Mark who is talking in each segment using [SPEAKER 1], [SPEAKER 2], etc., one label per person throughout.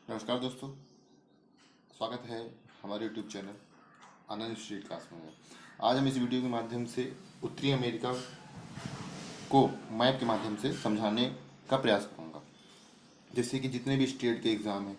[SPEAKER 1] नमस्कार दोस्तों, स्वागत है हमारे यूट्यूब चैनल आनंद स्ट्रीट क्लास में। आज हम इस वीडियो के माध्यम से उत्तरी अमेरिका को मैप के माध्यम से समझाने का प्रयास करूँगा। जैसे कि जितने भी स्टेट के एग्ज़ाम हैं,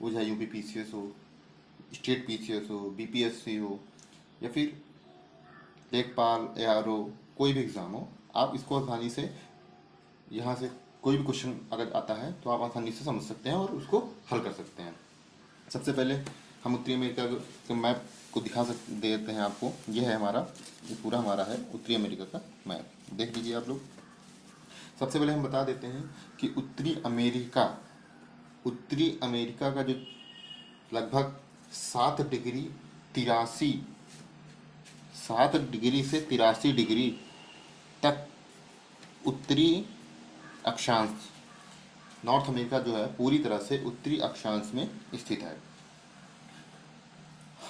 [SPEAKER 1] वो चाहे यूपी पीसीएस हो, स्टेट पीसीएस हो, बीपीएससी हो, या फिर लेखपाल एआरओ, कोई भी एग्ज़ाम हो, आप इसको आसानी से यहाँ से कोई भी क्वेश्चन अगर आता है तो आप आसानी से समझ सकते हैं और उसको हल कर सकते हैं। सबसे पहले हम उत्तरी अमेरिका के मैप को देते हैं आपको। यह है हमारा, ये पूरा हमारा है उत्तरी अमेरिका का मैप, देख लीजिए आप लोग। सबसे पहले हम बता देते हैं कि उत्तरी अमेरिका का जो लगभग 7 डिग्री 83 तक उत्तरी अक्षांश, नॉर्थ अमेरिका जो है पूरी तरह से उत्तरी अक्षांश में स्थित है।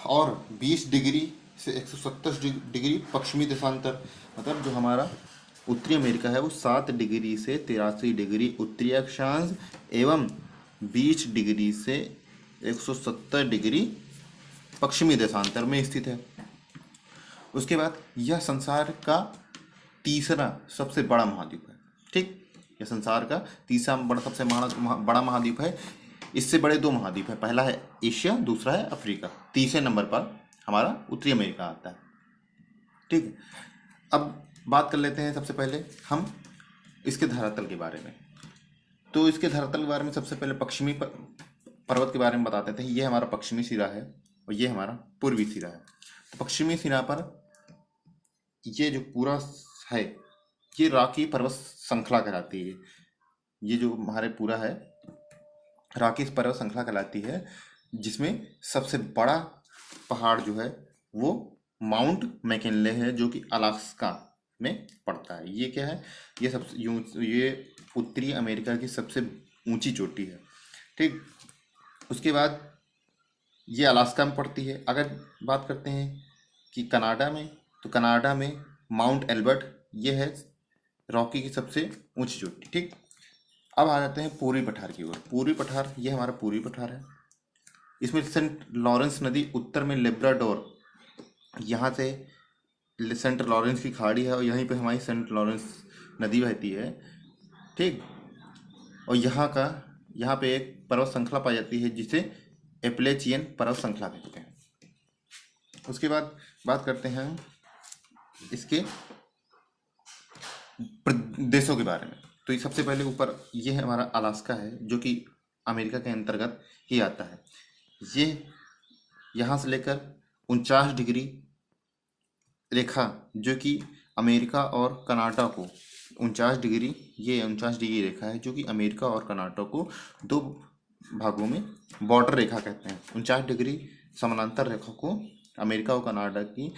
[SPEAKER 1] और 20 डिग्री से 170 डिग्री पश्चिमी देशांतर, मतलब जो हमारा उत्तरी अमेरिका है वो 7 डिग्री से 83 डिग्री उत्तरी अक्षांश एवं 20 डिग्री से 170 डिग्री पश्चिमी देशांतर में स्थित है। उसके बाद यह संसार का तीसरा सबसे बड़ा महाद्वीप है। ठीक, यह संसार का तीसरा सबसे बड़ा महाद्वीप है। इससे बड़े 2 महाद्वीप हैं, पहला है एशिया, दूसरा है अफ्रीका। तीसरे नंबर पर हमारा उत्तरी अमेरिका आता है। ठीक है, अब बात कर लेते हैं सबसे पहले हम इसके धरातल के बारे में। तो इसके धरातल के बारे में सबसे पहले पश्चिमी पर्वत के बारे में बताते थे। ये हमारा पश्चिमी सिरा है और ये हमारा पूर्वी सिरा है। तो पश्चिमी सिरा पर ये जो पूरा है ये रॉकी पर्वत श्रृंखला कहलाती है। ये जो हमारे पूरा है रॉकी पर्वत श्रृंखला कहलाती है, जिसमें सबसे बड़ा पहाड़ जो है वो माउंट मैकिनले है, जो कि अलास्का में पड़ता है। ये क्या है, ये उत्तरी अमेरिका की सबसे ऊंची चोटी है। ठीक, उसके बाद ये अलास्का में पड़ती है। अगर बात करते हैं कि कनाडा में, तो कनाडा में माउंट एल्बर्ट ये है रॉकी की सबसे ऊंची चोटी। ठीक, अब आ जाते हैं पूर्वी पठार की ओर। पूर्वी पठार, ये हमारा पूर्वी पठार है। इसमें सेंट लॉरेंस नदी उत्तर में लेब्राडोर, यहाँ से सेंट लॉरेंस की खाड़ी है और यहीं पे हमारी सेंट लॉरेंस नदी बहती है। ठीक, और यहाँ पे एक पर्वत श्रृंखला पाई जाती है जिसे एपलेचियन पर्वत श्रृंखला कहते हैं। उसके बाद बात करते हैं इसके देशों के बारे में। तो ये सबसे पहले ऊपर ये है हमारा अलास्का है, जो कि अमेरिका के अंतर्गत ही आता है। ये यहाँ से लेकर 49 डिग्री रेखा, जो कि अमेरिका और कनाडा को 49 डिग्री, ये 49 डिग्री रेखा है जो कि अमेरिका और कनाडा को 2 भागों में बॉर्डर रेखा कहते हैं। 49 डिग्री समानांतर रेखा को अमेरिका और कनाडा की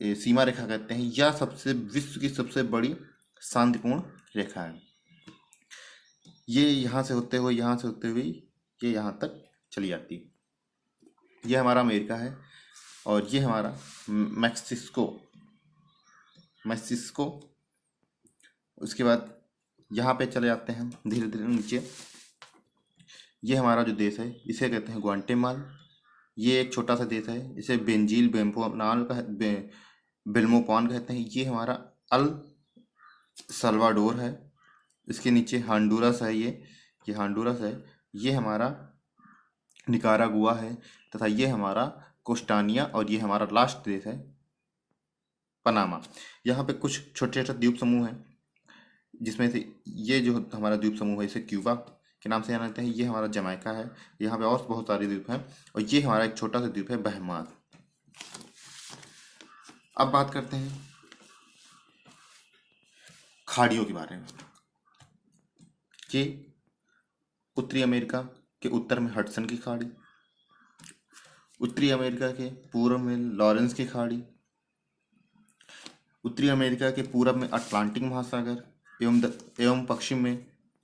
[SPEAKER 1] सीमा रेखा कहते हैं। यह विश्व की सबसे बड़ी शांतिपूर्ण रेखा है। ये यहाँ से होते हुए ये यहाँ तक चली जाती है। ये हमारा अमेरिका है और ये हमारा मैक्सिको। उसके बाद यहाँ पे चले जाते हैं धीरे धीरे नीचे। ये हमारा जो देश है इसे कहते हैं ग्वाटेमाला। ये एक छोटा सा देश है, इसे बेल्मोपान कहते हैं। ये हमारा अल सल्वाडोर है। इसके नीचे हॉन्डुरास है, ये हॉन्डुरास है। ये हमारा निकारागुआ है तथा ये हमारा कोस्टानिया, और ये हमारा लास्ट देश है पनामा। यहाँ पे कुछ छोटे छोटे द्वीप समूह हैं, जिसमें से ये जो हमारा द्वीप समूह है इसे क्यूबा के नाम से जाना जाता है। ये हमारा जमैका है। यहाँ पे और बहुत सारे द्वीप हैं और ये हमारा एक छोटा सा द्वीप है बहमास। अब बात करते हैं खाड़ियों के बारे में। कि उत्तरी अमेरिका के उत्तर में हडसन की खाड़ी, उत्तरी अमेरिका के पूर्व में लॉरेंस की खाड़ी, उत्तरी अमेरिका के पूर्व में अटलांटिक महासागर एवं पश्चिम में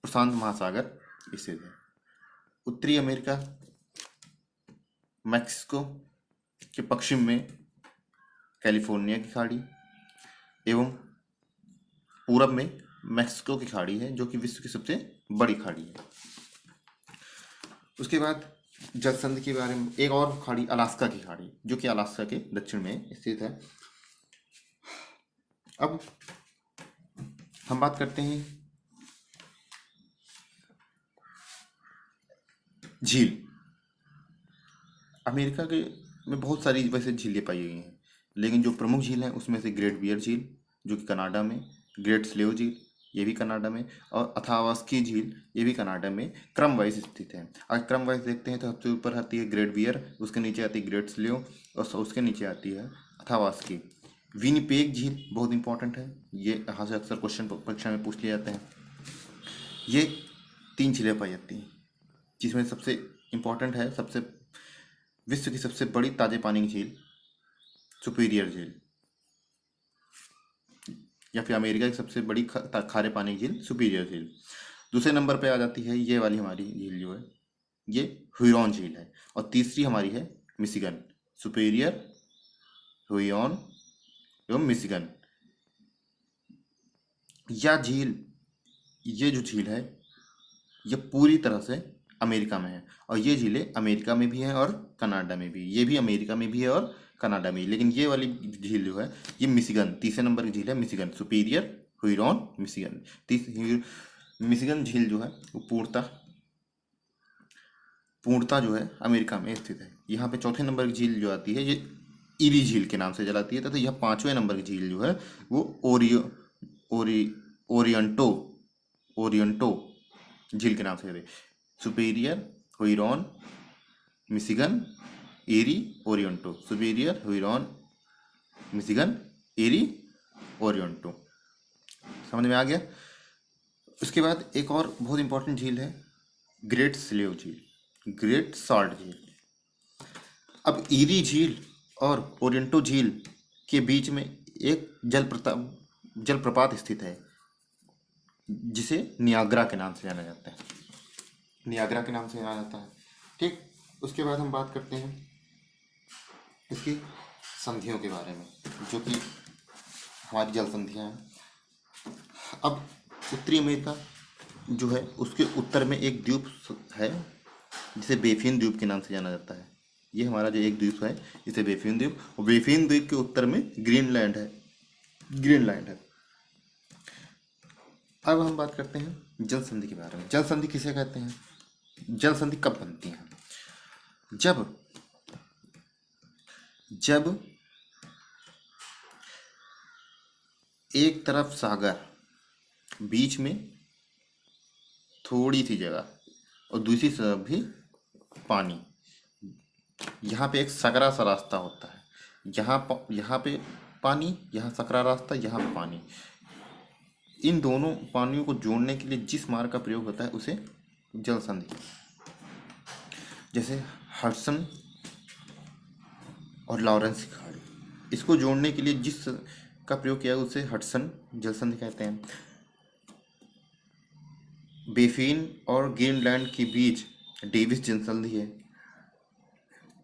[SPEAKER 1] प्रशांत महासागर स्थित है। उत्तरी अमेरिका मैक्सिको के पश्चिम में कैलिफोर्निया की खाड़ी एवं पूरब में मैक्सिको की खाड़ी है, जो कि विश्व की सबसे बड़ी खाड़ी है। उसके बाद जल संधि के बारे में एक और खाड़ी, अलास्का की खाड़ी, जो कि अलास्का के दक्षिण में स्थित है। अब हम बात करते हैं झील। अमेरिका के में बहुत सारी वैसे झीलें पाई गई हैं, लेकिन जो प्रमुख झील हैं उसमें से ग्रेट बियर झील जो कि कनाडा में, ग्रेट स्लेव झील ये भी कनाडा में, और अथावास्की झील ये भी कनाडा में क्रम वाइज स्थित है। अगर क्रम वाइज देखते हैं तो सबसे ऊपर आती है ग्रेट बियर, उसके नीचे आती है ग्रेट स्लेव और उसके नीचे आती है अथावास्की। विनिपेग झील बहुत इंपॉर्टेंट है, ये यहाँ से अक्सर क्वेश्चन परीक्षा में पूछ लिए जाते हैं। ये 3 झीलें पाई जाती हैं, जिसमें सबसे इम्पोर्टेंट है, विश्व की सबसे बड़ी ताजे पानी की झील सुपीरियर झील, या फिर अमेरिका की सबसे बड़ी खारे पानी की झील सुपीरियर झील। दूसरे नंबर पे आ जाती है ये वाली हमारी झील जो है, ये हुरॉन झील है। और तीसरी हमारी है मिशिगन, सुपीरियर, हुरॉन एवं मिशिगन। ये जो झील है ये पूरी तरह से अमेरिका में है, और ये झीलें अमेरिका में भी हैं और कनाडा में भी। ये भी अमेरिका में भी है और कनाडा में, लेकिन ये वाली झील जो है ये मिशिगन, तीसरे नंबर की झील है Michigan, superior, Huron, Michigan. Michigan झील जो है वो पूर्णता जो है अमेरिका में स्थित है। यहाँ पे चौथे नंबर की झील जो आती है ये इरी झील के नाम से जलाती है, तथा यह 5वें नंबर की झील जो है वो ओरियंटो झील के नाम से है। सुपीरियर, हुरॉन, मिशिगन, एरी, ओरियंटो। सुपीरियर, हुरॉन, मिशिगन, एरी, ओरियंटो। समझ में आ गया। उसके बाद एक और बहुत इंपॉर्टेंट झील है ग्रेट स्लेव झील, ग्रेट सॉल्ट झील। अब एरी झील और ओरियंटो झील के बीच में एक जलप्रपात स्थित है, जिसे नियाग्रा के नाम से जाना जाता है, नियाग्रा के नाम से जाना जाता है। ठीक, उसके बाद हम बात करते हैं इसकी संधियों के बारे में, जो कि हमारी जल संधियाँ हैं। अब उत्तरी अमेरिका जो है उसके उत्तर में एक द्वीप है जिसे बेफिन द्वीप के नाम से जाना जाता है। ये हमारा जो एक द्वीप है इसे बेफिन द्वीप, और बेफिन द्वीप के उत्तर में ग्रीनलैंड है। अब हम बात करते हैं जल संधि के बारे में। जल संधि किसे कहते हैं? जल संधि कब बनती है? जब एक तरफ सागर, बीच में थोड़ी सी जगह और दूसरी तरफ भी पानी, यहाँ पे एक सकरा सा रास्ता होता है, यहाँ पे पानी, यहाँ सकरा रास्ता, यहाँ पे पानी। इन दोनों पानियों को जोड़ने के लिए जिस मार्ग का प्रयोग होता है उसे जल संधि, जैसे हडसन और लॉरेंस की खाड़ी, इसको जोड़ने के लिए जिस का प्रयोग किया है उसे हडसन जल संधि कहते हैं। बेफिन और ग्रीनलैंड के बीच डेविस जल संधि है,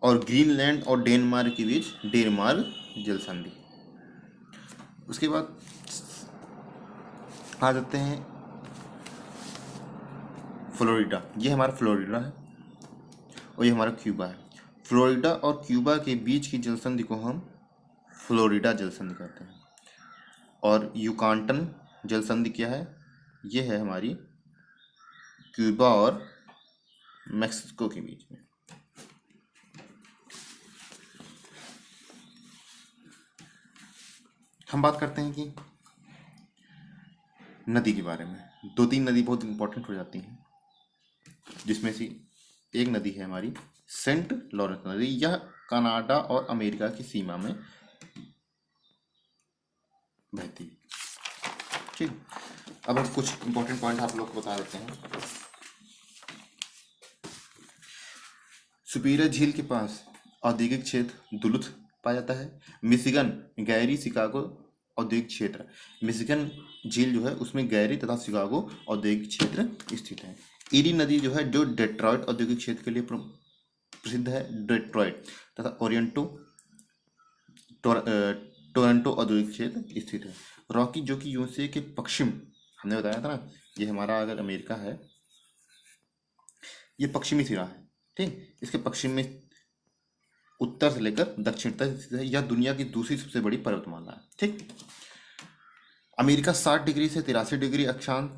[SPEAKER 1] और ग्रीनलैंड और डेनमार्क के बीच डेनमार्क जल संधि। उसके बाद आ जाते हैं फ्लोरिडा। ये हमारा फ्लोरिडा है और ये हमारा क्यूबा है। फ्लोरिडा और क्यूबा के बीच की जल संधि को हम फ्लोरिडा जल संधि कहते हैं। और युकांटन जल संधि क्या है? ये है हमारी क्यूबा और मैक्सिको के बीच में। हम बात करते हैं कि नदी के बारे में। 2-3 नदी बहुत इंपॉर्टेंट हो जाती हैं, जिसमें से एक नदी है हमारी सेंट लॉरेंस नदी। यह कनाडा और अमेरिका की सीमा में बहती है। ठीक, अब हम कुछ इंपॉर्टेंट पॉइंट आप लोग को बता देते हैं। सुपीरियर झील के पास औद्योगिक क्षेत्र दुलुथ पाया जाता है। मिशिगन गैरी शिकागो औद्योगिक क्षेत्र, मिशिगन झील जो है उसमें गैरी तथा शिकागो औद्योगिक क्षेत्र स्थित है। ईरी नदी जो है जो डेट्रॉयट औद्योगिक क्षेत्र के लिए प्रसिद्ध है, डेट्रॉयट, तथा टोरंटो औद्योगिक क्षेत्र स्थित है। रॉकी जो कि यूएसए के पश्चिम, हमने बताया था ना, ये हमारा अगर अमेरिका है ये पश्चिमी सिरा है, ठीक। इसके पश्चिम में उत्तर से लेकर दक्षिण तक स्थित है। यह दुनिया की दूसरी सबसे बड़ी पर्वतमाला है, ठीक। अमेरिका 60 डिग्री से 83 डिग्री अक्षांश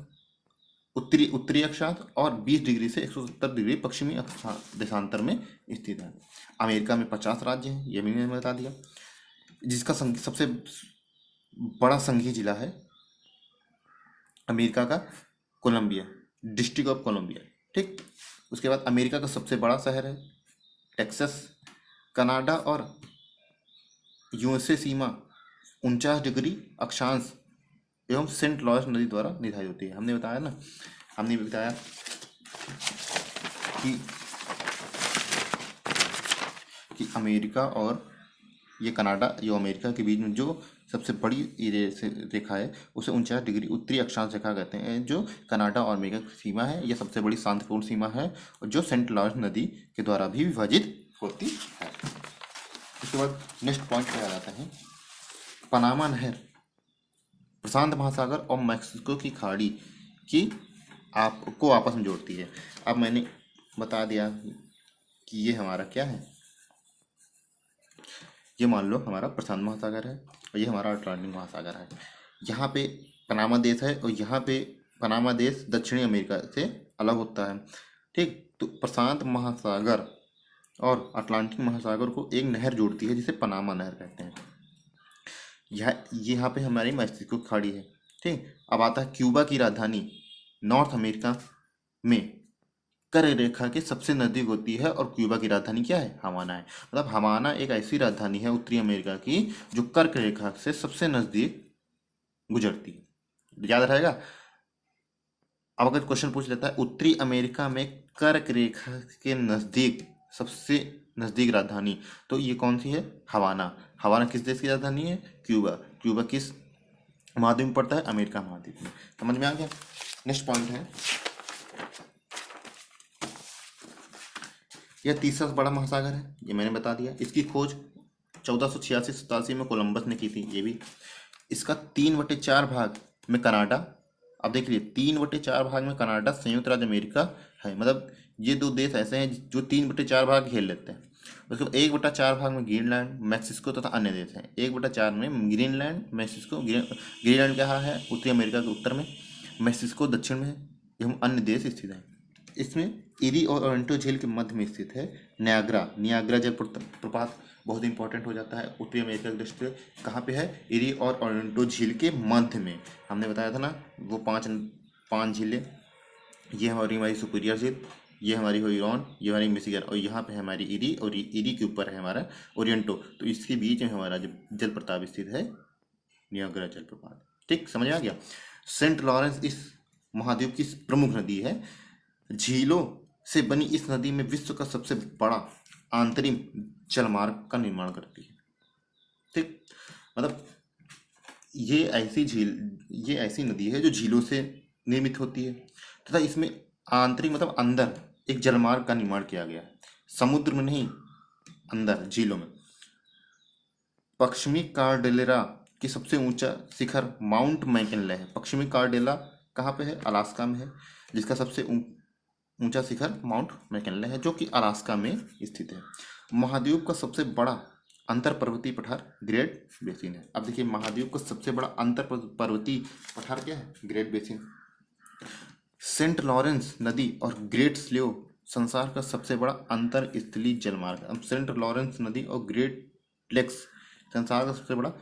[SPEAKER 1] उत्तरी उत्तरी अक्षांश और 20 डिग्री से 170 डिग्री पश्चिमी देशांतर में स्थित है। अमेरिका में 50 राज्य हैं, ये भी मैंने बता दिया। जिसका सबसे बड़ा संघीय जिला है अमेरिका का कोलंबिया, डिस्ट्रिक्ट ऑफ कोलंबिया, ठीक। उसके बाद अमेरिका का सबसे बड़ा शहर है टेक्सास। कनाडा और यूएसए सीमा 49 डिग्री अक्षांश एवं सेंट लॉरेंस नदी द्वारा निर्धारित होती है। हमने बताया ना, हमने बताया कि अमेरिका और ये कनाडा, जो अमेरिका के बीच में जो सबसे बड़ी रेखा है उसे 49 डिग्री उत्तरी अक्षांश रेखा कहते हैं। जो कनाडा और अमेरिका की सीमा है, यह सबसे बड़ी शांतिपूर्ण सीमा है और जो सेंट लॉरेंस नदी के द्वारा भी विभाजित होती है। उसके बाद नेक्स्ट पॉइंट पे आ जाता है पनामा नहर प्रशांत महासागर और मैक्सिको की खाड़ी की आपको आपस में जोड़ती है। अब मैंने बता दिया कि ये हमारा क्या है, ये मान लो हमारा प्रशांत महासागर है और ये हमारा अटलांटिक महासागर है। यहाँ पे पनामा देश है और यहाँ पे पनामा देश दक्षिणी अमेरिका से अलग होता है, ठीक। तो प्रशांत महासागर और अटलांटिक महासागर को एक नहर जोड़ती है जिसे पनामा नहर कहते हैं। यहाँ पे हमारी मैक्सिको खाड़ी है, ठीक। अब आता है क्यूबा की राजधानी नॉर्थ अमेरिका में कर्क रेखा के सबसे नजदीक होती है और क्यूबा की राजधानी क्या है, हवाना है। मतलब हवाना एक ऐसी राजधानी है उत्तरी अमेरिका की जो कर्क रेखा से सबसे नजदीक गुजरती है। याद रहेगा। अब अगर क्वेश्चन पूछ लेता है उत्तरी अमेरिका में कर्क रेखा के नजदीक सबसे नजदीक राजधानी, तो ये कौन सी है, हवाना। हवाना किस देश की राजधानी है, क्यूबा। क्यूबा किस महाद्वीप में पड़ता है, अमेरिका महाद्वीप में। समझ में आ गया। नेक्स्ट पॉइंट है, यह तीसरा बड़ा महासागर है, ये मैंने बता दिया। इसकी खोज 1486-87 में कोलंबस ने की थी, ये भी। इसका 3/4 भाग में कनाडा, अब देख लीजिए 3/4 भाग में कनाडा संयुक्त राज्य अमेरिका है। मतलब ये दो देश ऐसे हैं जो 3/4 भाग घेर लेते हैं। उसके बाद 1/4 भाग में ग्रीनलैंड, मैक्सिको तथा अन्य देश हैं। 1/4 में ग्रीनलैंड, मैक्सिको। ग्रीनलैंड क्या है, उत्तरी अमेरिका के उत्तर में, मैक्सिको दक्षिण में है, एवं अन्य देश स्थित हैं। इसमें इरी और ओरेंटो झील के मध्य में स्थित है नियाग्रा जल प्रपात, बहुत इंपॉर्टेंट हो जाता है उत्तरी अमेरिका की दृष्टि से। कहाँ पे है, इरी और ओरेंटो झील के मध्य में। हमने बताया था ना वो पांच झीलें, ये हमारी सुपीरियर झील, ये हमारी हुरॉन, ये हमारी मिशिगन, और यहाँ पे हमारी इरी, और इरी के ऊपर है हमारा ओरिएंटो। तो इसके बीच में हमारा जो जल प्रपात स्थित है नियाग्रा जल प्रपात, ठीक। समझ आ गया। सेंट लॉरेंस इस महाद्वीप की प्रमुख नदी है। झीलों से बनी इस नदी में विश्व का सबसे बड़ा आंतरिक जलमार्ग का निर्माण करती है, ठीक। मतलब ये ऐसी नदी है जो झीलों से निर्मित होती है तथा इसमें आंतरिक मतलब अंदर एक जलमार्ग का निर्माण किया गया है, समुद्र में नहीं, अंदर झीलों में। पश्चिमी कार्डेलेरा की सबसे ऊंचा शिखर माउंट मैकिनले है। पश्चिमी कार्डेला कहाँ पे है, अलास्का में है, जिसका सबसे ऊंचा शिखर माउंट मैकिनले है जो कि अलास्का में स्थित है। महाद्वीप का सबसे बड़ा अंतर पर्वतीय पठार ग्रेट बेसिन है। अब देखिए महाद्वीप का सबसे बड़ा अंतर पर्वतीय पठार क्या है, ग्रेट बेसिन। सेंट लॉरेंस नदी और ग्रेट स्लेव संसार का सबसे बड़ा अंतर स्थलीय जलमार्ग। अब सेंट लॉरेंस नदी और ग्रेट लेक्स संसार का सबसे बड़ा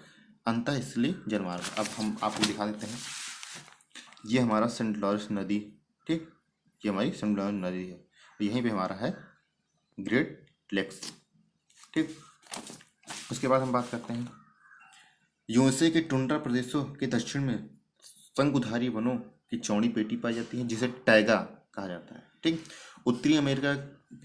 [SPEAKER 1] अंतर स्थलीय जलमार्ग। अब हम आपको दिखा देते हैं, ये हमारा सेंट लॉरेंस नदी, ठीक, ये हमारी सेंट लॉरेंस नदी है, यहीं पे हमारा है ग्रेट लेक्स, ठीक। उसके बाद हम बात करते हैं यूएसए के टुंड्रा प्रदेशों के दक्षिण में शंकुधारी वनों की चौड़ी पेटी पाई जाती है जिसे टैगा कहा जाता है, ठीक। उत्तरी अमेरिका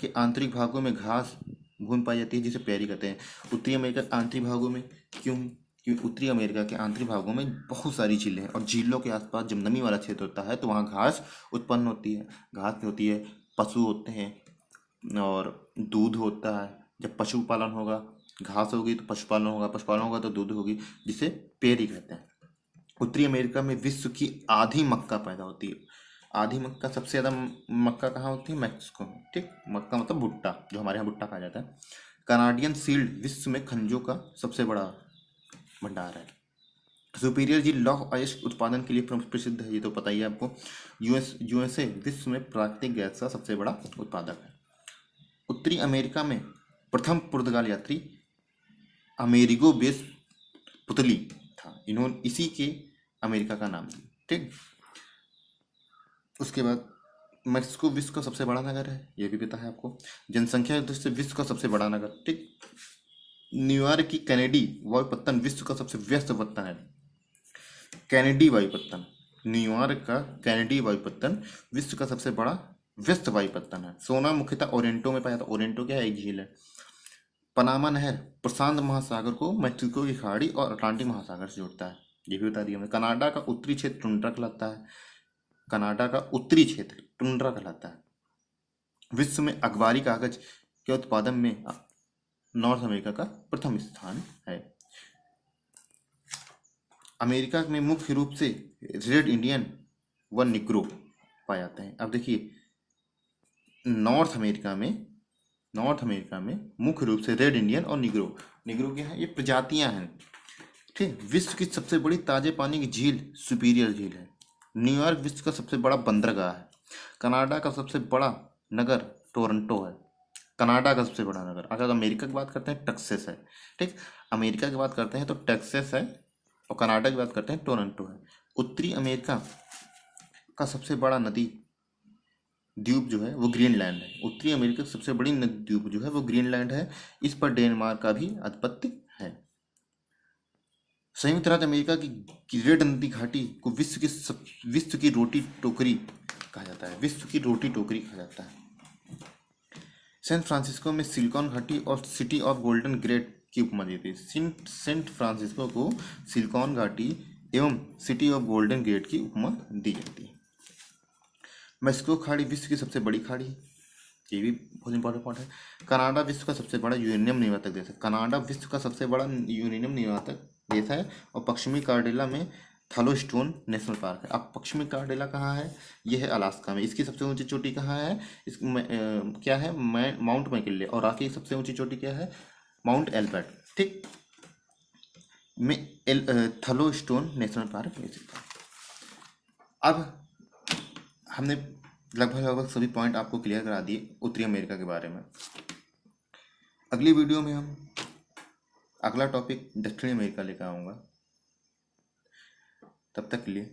[SPEAKER 1] के आंतरिक भागों में घास भूमि पाई जाती है जिसे प्रेरी कहते हैं। उत्तरी अमेरिका के आंतरिक भागों में क्योंकि उत्तरी अमेरिका के आंतरिक भागों में बहुत सारी झीलें हैं और झीलों के आसपास जब नमी वाला क्षेत्र होता है तो वहाँ घास उत्पन्न होती है। घास होती है, पशु होते हैं और दूध होता है। जब पशुपालन होगा, घास होगी तो पशुपालन होगा, पशुपालन होगा तो दूध होगी, जिसे पेरी कहते हैं। उत्तरी अमेरिका में विश्व की आधी मक्का पैदा होती है। आधी मक्का, सबसे ज़्यादा मक्का कहाँ होती है, मैक्सिको में, ठीक, मक्का मतलब भुट्टा, जो हमारे यहाँ भुट्टा खाया जाता है। कनाडियन सील्ड विश्व में खनिजों का सबसे बड़ा भंडार है। सुपीरियर जी लौह अयस्क उत्पादन के लिए प्रसिद्ध है, ये तो पता ही है आपको। यूएसए विश्व में प्राकृतिक गैस का सबसे बड़ा उत्पादक है। उत्तरी अमेरिका में प्रथम पुर्तगाल यात्री अमेरिगो वेस्पुतली था, इन्होंने इसी के अमेरिका का नाम दिया। ठीक, उसके बाद मेक्सिको विश्व का सबसे बड़ा नगर है, ये भी पता है आपको। जनसंख्या की दृष्टि से विश्व का सबसे बड़ा नगर। ठीक, न्यूयॉर्क की कैनेडी वायुपत्तन विश्व का सबसे व्यस्त पत्तन है। कैनेडी वायुपत्तन, न्यूयॉर्क का कैनेडी वायुपत्तन विश्व का सबसे बड़ा व्यस्त वायुपत्तन है। सोना मुख्यतः ओरेंटो में पाया जाता है। ओरेंटो क्या है? एक झील है। पनामा नहर प्रशांत महासागर को मैक्सिको की खाड़ी और अटलांटिक महासागर से जोड़ता है, ये भी बता दिया हमने। कनाडा का उत्तरी क्षेत्र टुंड्रा कहलाता है। कनाडा का उत्तरी क्षेत्र टुंड्रा कहलाता है। विश्व में अखबारी कागज के उत्पादन में नॉर्थ अमेरिका का प्रथम स्थान है। अमेरिका में मुख्य रूप से रेड इंडियन व निग्रो पाए जाते हैं। अब देखिए, नॉर्थ अमेरिका में मुख्य रूप से रेड इंडियन और निग्रो। निग्रो क्या है? ये प्रजातियां हैं। ठीक, विश्व की सबसे बड़ी ताजे पानी की झील सुपीरियर झील है। न्यूयॉर्क विश्व का सबसे बड़ा बंदरगाह है। कनाडा का सबसे बड़ा नगर टोरंटो है। कनाडा का सबसे बड़ा नगर। अगर अमेरिका की बात करते हैं, टेक्सास है। ठीक, अमेरिका की बात करते हैं तो टेक्सास है, और कनाडा की बात करते हैं टोरंटो है। उत्तरी अमेरिका का सबसे बड़ा नदी द्वीप जो है वो ग्रीनलैंड है। उत्तरी अमेरिका की सबसे बड़ी नदी द्वीप जो है वो ग्रीनलैंड है। इस पर डेनमार्क का भी आधिपत्य है। संयुक्त राज्य अमेरिका की ग्रेट नदी घाटी को विश्व की रोटी टोकरी कहा जाता है। विश्व की रोटी टोकरी कहा जाता है। सैन फ्रांसिस्को में सिलिकॉन घाटी और सिटी ऑफ गोल्डन ग्रेट की उपमा दी थी। सेंट फ्रांसिस्को को सिलिकॉन घाटी एवं सिटी ऑफ गोल्डन गेट की उपमा दी जाती है। मैक्सिको खाड़ी विश्व की सबसे बड़ी खाड़ी है, ये भी बहुत इंपॉर्टेंट पॉइंट है। कनाडा विश्व का सबसे बड़ा यूरेनियम निर्यातक देश है। कनाडा विश्व का सबसे बड़ा यूरेनियम निर्यातक देश है। और पश्चिमी कार्डेला में थालोस्टोन नेशनल पार्क है। अब पश्चिमी कार्डेला कहाँ है? यह है अलास्का में। इसकी सबसे ऊंची चोटी कहाँ है? क्या है? Mount McKinley. और राकी की सबसे ऊंची चोटी क्या है? Mount Elbert. ठीक, में थालोस्टोन नेशनल पार्क मिल सकता है। अब हमने लगभग सभी पॉइंट आपको क्लियर करा दिए उत्तरी अमेरिका के बारे में। अगली वीडियो में हम अगला टॉपिक दक्षिणी अमेरिका लेकर आऊँगा। तब तक के लिए